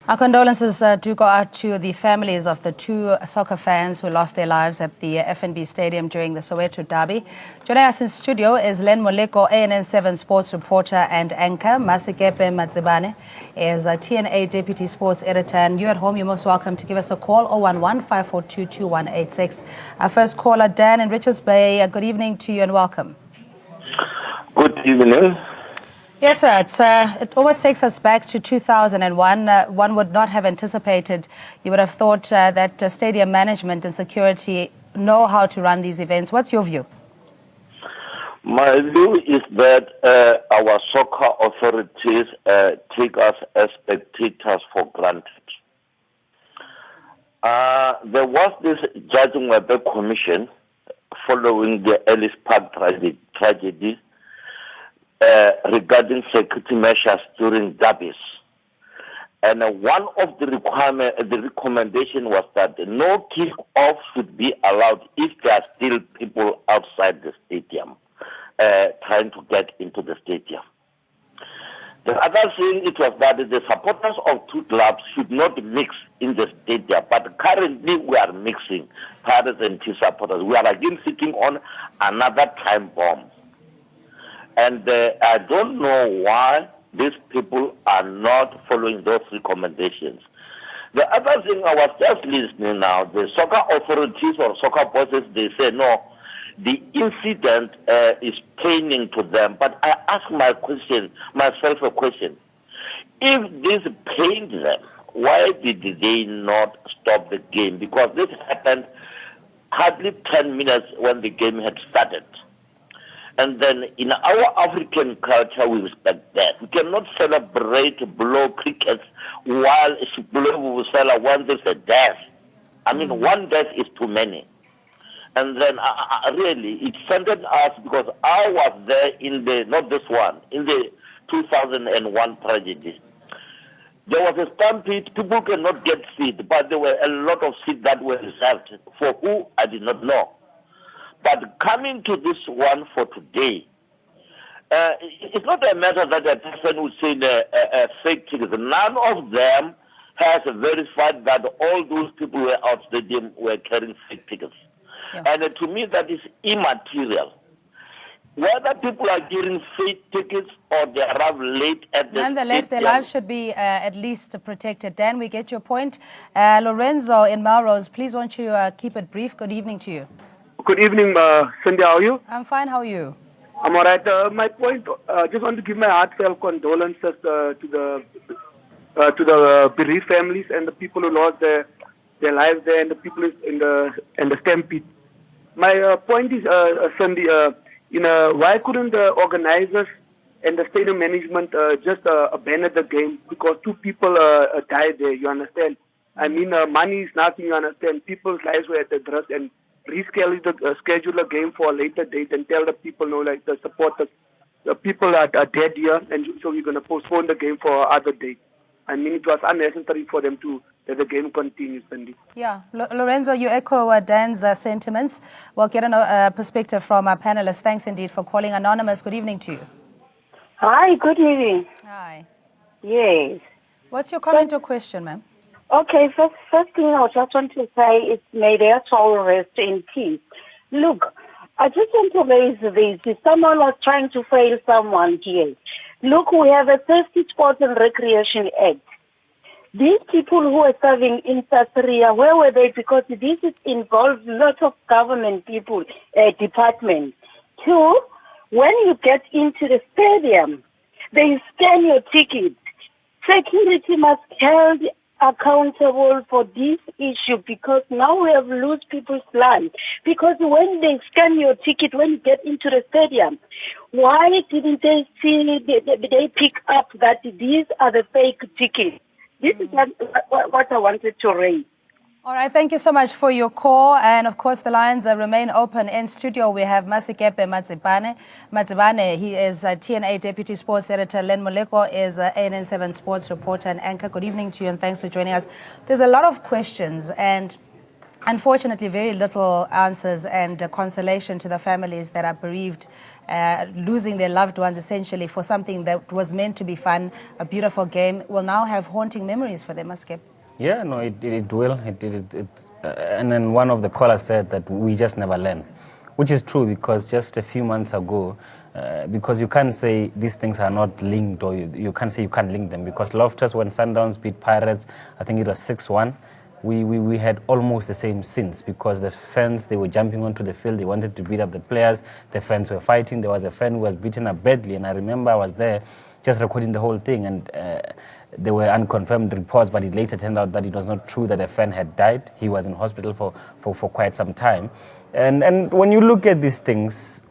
Our condolences do go out to the families of the two soccer fans who lost their lives at the FNB Stadium during the Soweto derby. Joining us in studio is Len Moleko, ANN7 sports reporter and anchor. Masikepe Matsibane is a TNA deputy sports editor. And you at home, you're most welcome to give us a call, 011-542-2186. Our first caller, Dan in Richards Bay. Good evening to you and welcome. Good evening. Yes, sir. It almost takes us back to 2001. One would not have anticipated, you would have thought that stadium management and security know how to run these events. What's your view? My view is that our soccer authorities take us as spectators for granted. There was this Judging Webber Commission following the Ellis Park tragedy regarding security measures during derbies. And one of the recommendation was that no kick-off should be allowed if there are still people outside the stadium trying to get into the stadium. The other thing it was that the supporters of two clubs should not mix in the stadium, but currently we are mixing Pirates and T supporters. We are again sitting on another time bomb. And I don't know why these people are not following those recommendations. The other thing, I was just listening now, the soccer authorities or soccer bosses, they say, no, the incident is paining to them. But I ask myself a question. If this pained them, why did they not stop the game? Because this happened hardly 10 minutes when the game had started. And then in our African culture, we respect that. We cannot celebrate blow crickets while blow when there's a death. I mean, one death is too many. And then really, it centered us because I was there in the, not this one, in the 2001 tragedy. There was a stampede. People cannot get seats, but there were a lot of seats that were reserved. For who, I did not know. But coming to this one for today, it's not a matter that a person would say fake tickets. None of them has verified that all those people who were out stadium were carrying fake tickets. Yeah. And to me, that is immaterial. Whether people are getting fake tickets or they arrive late at the nonetheless, their lives should be at least protected. Dan, we get your point. Lorenzo in Melrose, please won't you keep it brief. Good evening to you. Good evening, Cindy. How are you? I'm fine. How are you? I'm all right. My point, just want to give my heartfelt condolences to the bereaved families and the people who lost their lives there and the people in the stampede. My point is, Cindy, why couldn't the organizers and the stadium management just abandon the game because two people died there? You understand? I mean, money is nothing. You understand? People's lives were at the risk and schedule a game for a later date and tell the people, no, like the supporters, the people are dead here, and so we're going to postpone the game for another date. I mean, it was unnecessary for them to let the game continue, Cindy. Yeah, Lorenzo, you echo Dan's sentiments. We'll get a perspective from our panelists. Thanks indeed for calling. Anonymous, good evening to you. Hi, good evening. Hi. Yes. What's your comment or question, ma'am? Okay, first thing I just want to say is may their soul rest in peace. Look, I just want to raise this. If someone was trying to fail someone here. Look, we have a Safety Sports and Recreation Act. These people who are serving in Sasria, where were they? Because this involves lots of government people, departments. Two, when you get into the stadium, they scan your ticket. Security must held accountable for this issue because now we have lost people's lives. Because when they scan your ticket, when you get into the stadium, why didn't they they pick up that these are the fake tickets? This is what I wanted to raise. All right, thank you so much for your call. And of course, the lines remain open. In studio, we have Masikepe Matsibane. He is a TNA Deputy Sports Editor. Len Moleko is ANN7 Sports Reporter and Anchor. Good evening to you and thanks for joining us. There's a lot of questions and Unfortunately, very little answers and consolation to the families that are bereaved, losing their loved ones essentially for something that was meant to be fun, a beautiful game, will now have haunting memories for them, Skip. Yeah, no, it will. And then one of the callers said that we just never learn, which is true, because just a few months ago, because you can't say these things are not linked, or you can't say you can't link them, because Loftus, when Sundowns beat Pirates, I think it was 6-1, we had almost the same sins, because the fans, they were jumping onto the field, they wanted to beat up the players, the fans were fighting. There was a fan who was beaten up badly, and I remember I was there just recording the whole thing, and there were unconfirmed reports, but it later turned out that it was not true, that a fan had died. He was in hospital for quite some time. And when you look at these things,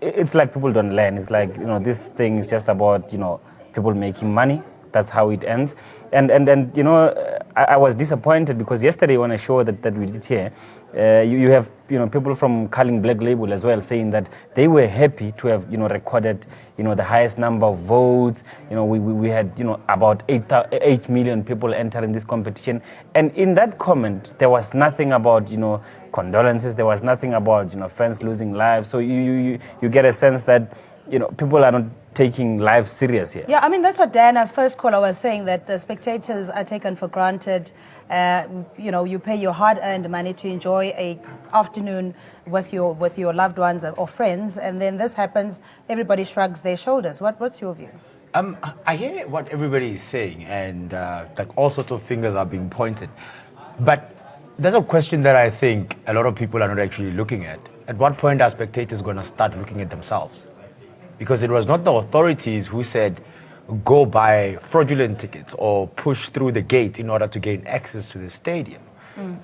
it's like people don't learn. It's like, this thing is just about, people making money. That's how it ends. And I was disappointed, because yesterday on a show that we did here, you have people from Carling Black Label as well saying that they were happy to have recorded the highest number of votes. We had about 8 million people entering this competition, and in that comment there was nothing about condolences. There was nothing about fans losing lives. So you get a sense that people are not taking life serious here. Yeah, I mean, that's what Dan, our first caller, was saying, that the spectators are taken for granted. You pay your hard-earned money to enjoy a afternoon with your loved ones or friends, and then this happens, everybody shrugs their shoulders. What's your view? I hear what everybody is saying, and like all sorts of fingers are being pointed. But there's a question that I think a lot of people are not actually looking at. At what point are spectators going to start looking at themselves? Because it was not the authorities who said, go buy fraudulent tickets or push through the gate in order to gain access to the stadium.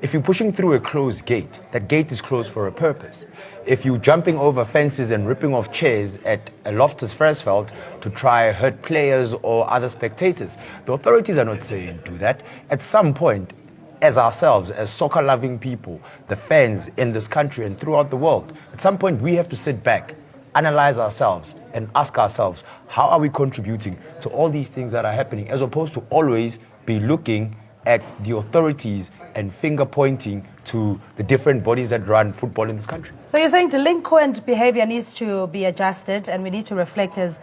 If you're pushing through a closed gate, that gate is closed for a purpose. If you're jumping over fences and ripping off chairs at a Loftus Versfeld to try hurt players or other spectators, the authorities are not saying do that. At some point, as ourselves, as soccer-loving people, the fans in this country and throughout the world, at some point we have to sit back, analyze ourselves and ask ourselves, how are we contributing to all these things that are happening, as opposed to always be looking at the authorities and finger pointing to the different bodies that run football in this country. So you're saying delinquent behavior needs to be adjusted, and we need to reflect as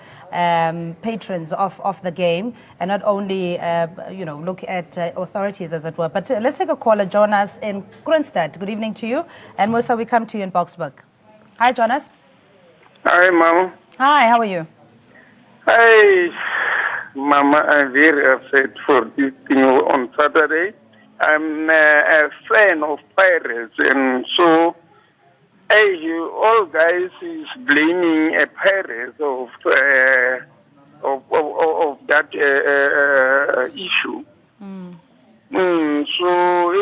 patrons of the game, and not only look at authorities, as it were. But let's take a caller. Jonas in Kroonstad. Good evening to you. And Musa, we come to you in Boksburg. Hi, Jonas. Hi, Mama. Hi, how are you? Hi, Mama. I'm very upset for this thing on Saturday. I'm a fan of Pirates, and so all guys is blaming a Pirates of that issue. So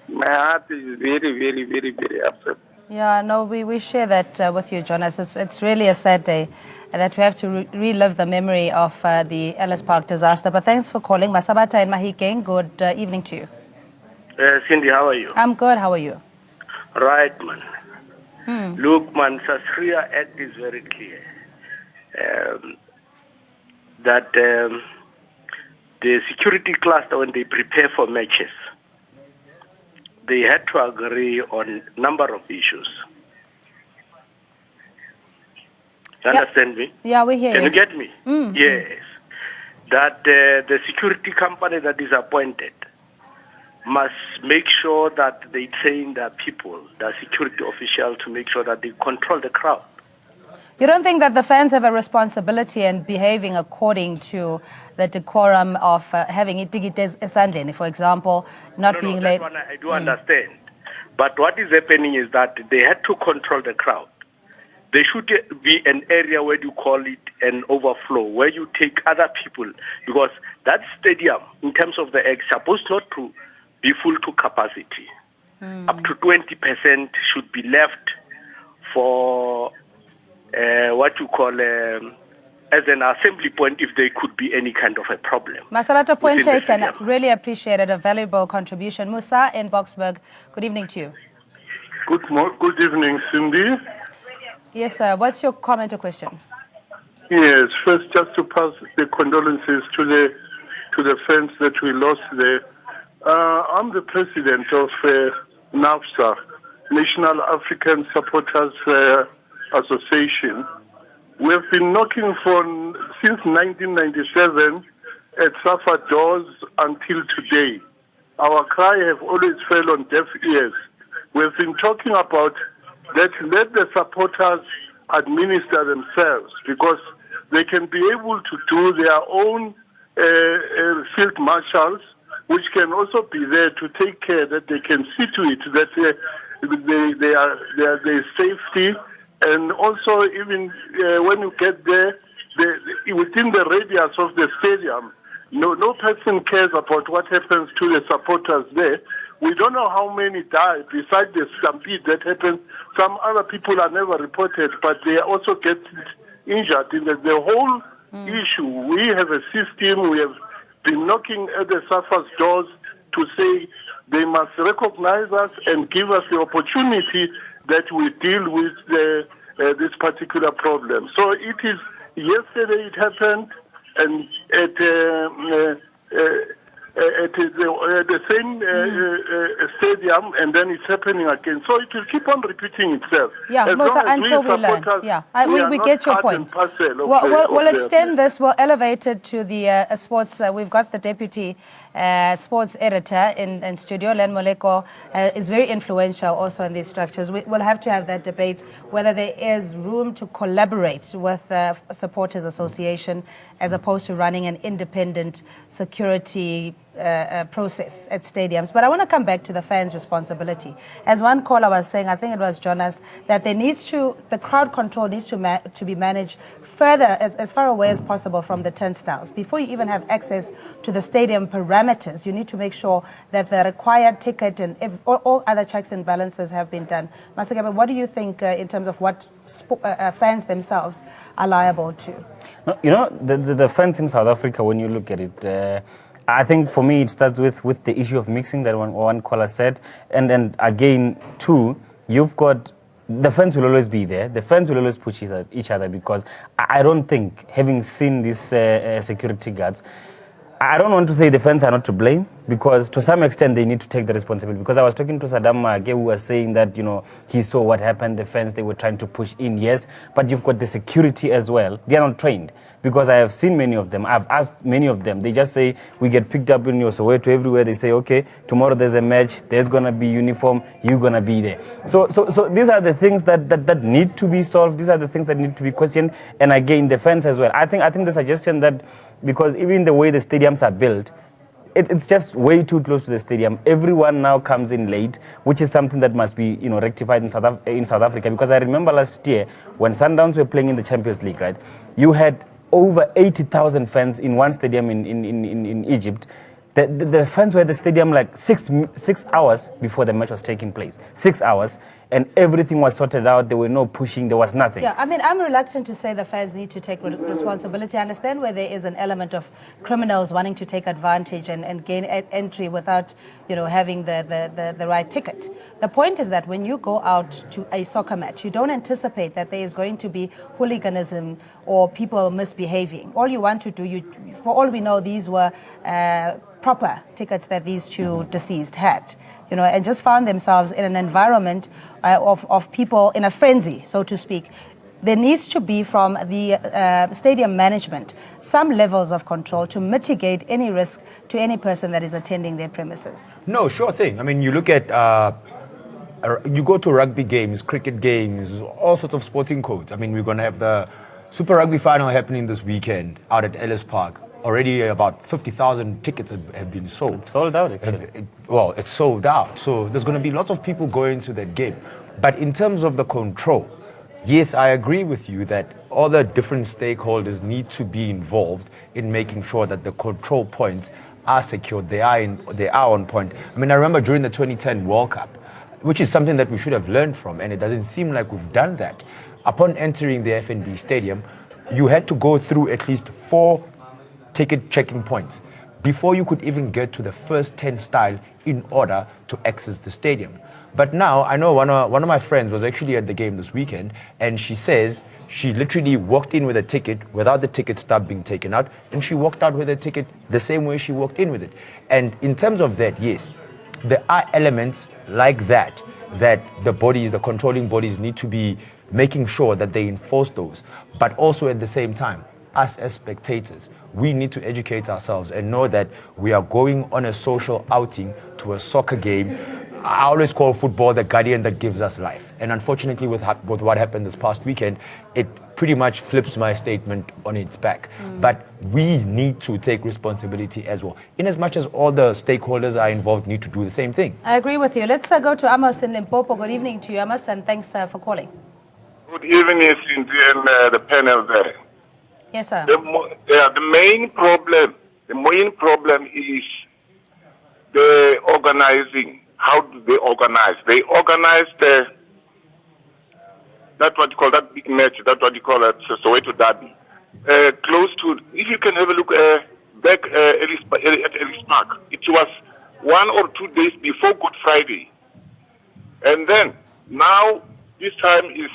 my heart is very, very, very, very upset. Yeah, no, we share that with you, Jonas. It's really a sad day that we have to relive the memory of the Ellis Park disaster. But thanks for calling. Masabata and Mahikeng, good evening to you. Cindy, how are you? I'm good. How are you? Right, man. Look, man, Sasria Act is very clear. That the security cluster, when they prepare for matches, they had to agree on a number of issues. You understand me? Yeah, we hear you. Can you get me? Yes. That the security company that is appointed must make sure that they train their people, the security officials, to make sure that they control the crowd. You don't think that the fans have a responsibility in behaving according to the decorum of having itikites esandleni, for example, not being late? I do understand. But what is happening is that they had to control the crowd. There should be an area where you call it an overflow, where you take other people, because that stadium, in terms of the egg, supposed not to be full to capacity. Up to 20% should be left for what you call as an assembly point if there could be any kind of a problem. Masabata, point taken. Really appreciated a valuable contribution. Musa in Boksburg, good evening to you. Good evening, Cindy. Yes, sir. What's your comment or question? Yes, first just to pass the condolences to the fans that we lost there. I'm the president of NAFSA, National African Supporters Association. We have been knocking since 1997 at SAFA doors until today. Our cry have always fell on deaf ears. We've been talking about that let the supporters administer themselves, because they can be able to do their own field marshals, which can also be there to take care that they can see to it that their safety, and also even when you get there, within the radius of the stadium, no person cares about what happens to the supporters there. We don't know how many die besides the stampede that happens. Some other people are never reported, but they also get injured. In the whole issue, we have a system. We have been knocking at the SAFA's doors to say they must recognize us and give us the opportunity that we deal with this particular problem. So it is, yesterday it happened, and at the same stadium, and then it's happening again. So it will keep on repeating itself. Yeah, Musa, until we learn. Yeah, we get your point. We'll extend this. We'll elevate it to the sports. We've got the deputy sports editor in studio. Len Moleko is very influential also in these structures. We'll have to have that debate whether there is room to collaborate with the Supporters Association as opposed to running an independent security process at stadiums. But I want to come back to the fans' responsibility. As one caller was saying, I think it was Jonas, that the crowd control needs to be managed further, as far away as possible from the turnstiles. Before you even have access to the stadium parameters, you need to make sure that the required ticket and all other checks and balances have been done. Masakaba, what do you think in terms of what fans themselves are liable to? You know, the fans in South Africa, when you look at it, I think for me it starts with the issue of mixing that one caller said, and again too, you've got the fans will always be there. The fans will always push each other, because I don't think, having seen these security guards, I don't want to say the fans are not to blame, because to some extent they need to take the responsibility. Because I was talking to Saddam Mage, who was saying that, you know, he saw what happened, the fans, they were trying to push in, yes, but you've got the security as well. They are not trained, because I have seen many of them. I've asked many of them. They just say, we get picked up in your Soweto everywhere. They say, okay, tomorrow there's a match, there's going to be uniform, you're going to be there. So these are the things that need to be solved. These are the things that need to be questioned. And again, the fans as well. I think the suggestion that, because even the way the stadiums are built, it's just way too close to the stadium. Everyone now comes in late, which is something that must be, you know, rectified in South Africa. Because I remember last year when Sundowns were playing in the Champions League, right? You had over 80,000 fans in one stadium in Egypt. The fans were at the stadium like six hours before the match was taking place. 6 hours, and everything was sorted out. There were no pushing, there was nothing. Yeah, I mean, I'm reluctant to say the fans need to take responsibility. I understand where there is an element of criminals wanting to take advantage and gain entry without, you know, having the right ticket. The point is that when you go out to a soccer match, you don't anticipate that there is going to be hooliganism or people misbehaving. All you want to do, for all we know, these were proper tickets that these two deceased had, you know, and just found themselves in an environment of people in a frenzy, so to speak. There needs to be, from the stadium management, some levels of control to mitigate any risk to any person that is attending their premises. No, sure thing. I mean, you look at, you go to rugby games, cricket games, all sorts of sporting codes. I mean, we're going to have the Super Rugby final happening this weekend out at Ellis Park. Already about 50,000 tickets have been sold. It's sold out, actually. Well, it's sold out. So there's going to be lots of people going to that game. But in terms of the control, yes, I agree with you that all the different stakeholders need to be involved in making sure that the control points are secured. They are on point. I mean, I remember during the 2010 World Cup, which is something that we should have learned from, and it doesn't seem like we've done that. Upon entering the FNB Stadium, you had to go through at least 4 ticket checking points before you could even get to the first turnstile in order to access the stadium. But now, I know one of my friends was actually at the game this weekend, and she says she literally walked in with a ticket without the ticket stub being taken out, and she walked out with a ticket the same way she walked in with it. And in terms of that, yes, there are elements like that the bodies, the controlling bodies, need to be making sure that they enforce those. But also at the same time, us as spectators, we need to educate ourselves and know that we are going on a social outing to a soccer game. I always call football the guardian that gives us life. And unfortunately, with what happened this past weekend, it pretty much flips my statement on its back. But we need to take responsibility as well, in as much as all the stakeholders are involved need to do the same thing. I agree with you. Let's go to Amos in Limpopo. Good evening to you, Amos, and thanks for calling. Good evening, Cindy, and the panel there. Yes, sir. The main problem is the organizing. How do they organize? They organize that's what you call that big match. That's what you call it, Soweto Derby. Close to, if you can have a look back at Ellis Park, it was 1 or 2 days before Good Friday, and then now this time is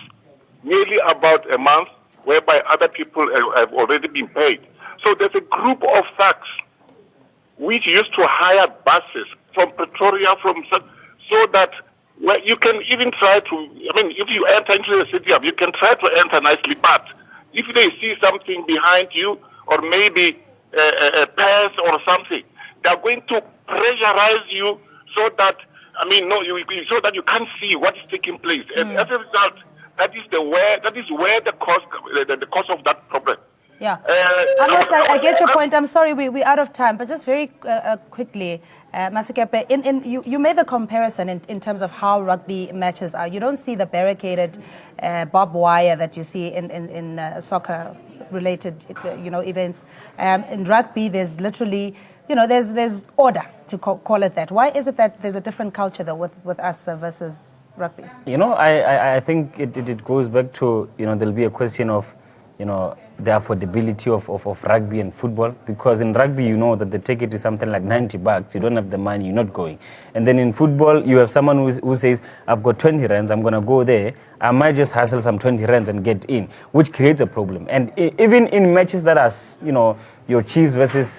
nearly about a month, whereby other people have already been paid. So there's a group of thugs which used to hire buses from Pretoria, so that you can even try to, if you enter into the stadium, you can try to enter nicely, but if they see something behind you, or maybe a purse or something, they're going to pressurize you so that, so that you can't see what is taking place. And as a result, that is where the cause of that problem. Yeah. Amos, I get your point. I'm sorry, we're out of time, but just very quickly, Masikepe, you made the comparison in terms of how rugby matches are. You don't see the barricaded barbed wire that you see in soccer-related events. In rugby, there's literally, there's order, to call it that. Why is it that there's a different culture, though, with us versus rugby? I think it goes back to, there'll be a question of, the affordability of rugby and football, because in rugby you know that the ticket is something like 90 bucks. You don't have the money, you're not going. And then in football you have someone who says, I've got 20 rands, I'm going to go there, I might just hustle some 20 rands and get in, which creates a problem. And even in matches that are, your Chiefs versus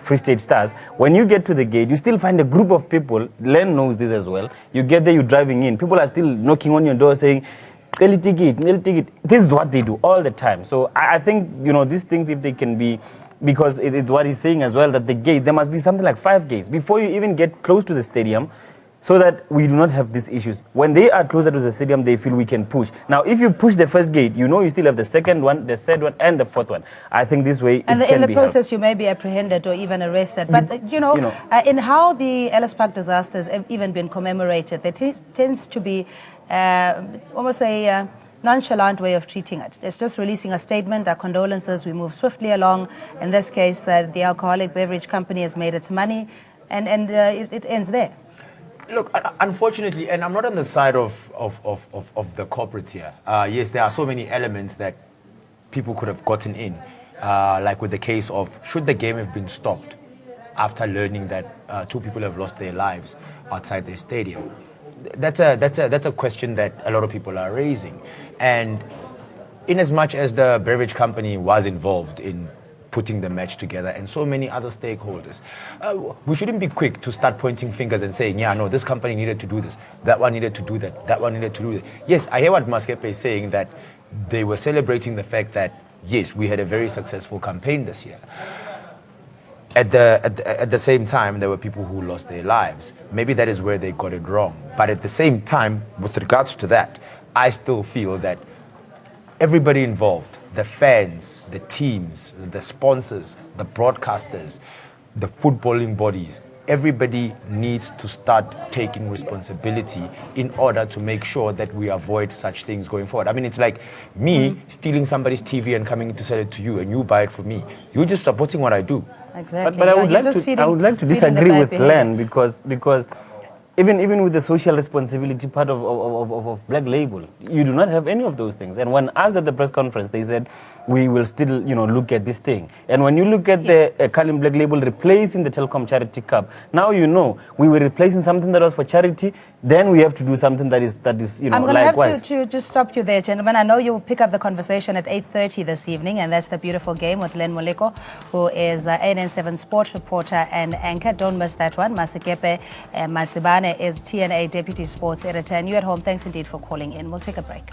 Free State Stars, when you get to the gate, you still find a group of people. Len knows this as well. You get there, you're driving in, people are still knocking on your door saying, ticket. This is what they do all the time. So I think, these things, if they can be, because it's what he's saying as well, that the gate, there must be something like 5 gates before you even get close to the stadium, so that we do not have these issues. When they are closer to the stadium, they feel we can push. Now, if you push the first gate, you still have the second one, the third one, and the fourth one. I think this way and in the process, you may be apprehended or even arrested. But, in how the Ellis Park disasters have even been commemorated, there tends to be almost a nonchalant way of treating it. It's just releasing a statement, our condolences, we move swiftly along. In this case, the alcoholic beverage company has made its money, and it ends there. Look, unfortunately, and I'm not on the side of the corporate here. Yes, there are so many elements that people could have gotten in, like with the case of, should the game have been stopped after learning that 2 people have lost their lives outside their stadium? That's a question that a lot of people are raising. And in as much as the beverage company was involved in putting the match together and so many other stakeholders, we shouldn't be quick to start pointing fingers and saying, this company needed to do this, that one needed to do that one needed to do that. Yes, I hear what Masikepe is saying, that they were celebrating the fact that, yes, we had a very successful campaign this year. At the same time, there were people who lost their lives. Maybe that is where they got it wrong. But at the same time, with regards to that, I still feel that everybody involved, the fans, the teams, the sponsors, the broadcasters, the footballing bodies, everybody needs to start taking responsibility in order to make sure that we avoid such things going forward. It's like me stealing somebody's TV and coming to sell it to you, and you buy it for me. You're just supporting what I do. Exactly. But I would like to disagree with Len, because even with the social responsibility part of Black Label, you do not have any of those things. And when asked at the press conference, they said, we will still, look at this thing. And when you look at the Carling Black Label replacing the Telkom Charity Cup, now we were replacing something that was for charity then we have to do something that is you know, I'm going to have likewise. to just stop you there, gentlemen. I know you'll pick up the conversation at 8:30 this evening, and that's the beautiful game with Len Moleko, who is ANN7 sports reporter and anchor. Don't miss that one. Masikepe Matsibane is TNA deputy sports editor. And you at home, thanks indeed for calling in. We'll take a break.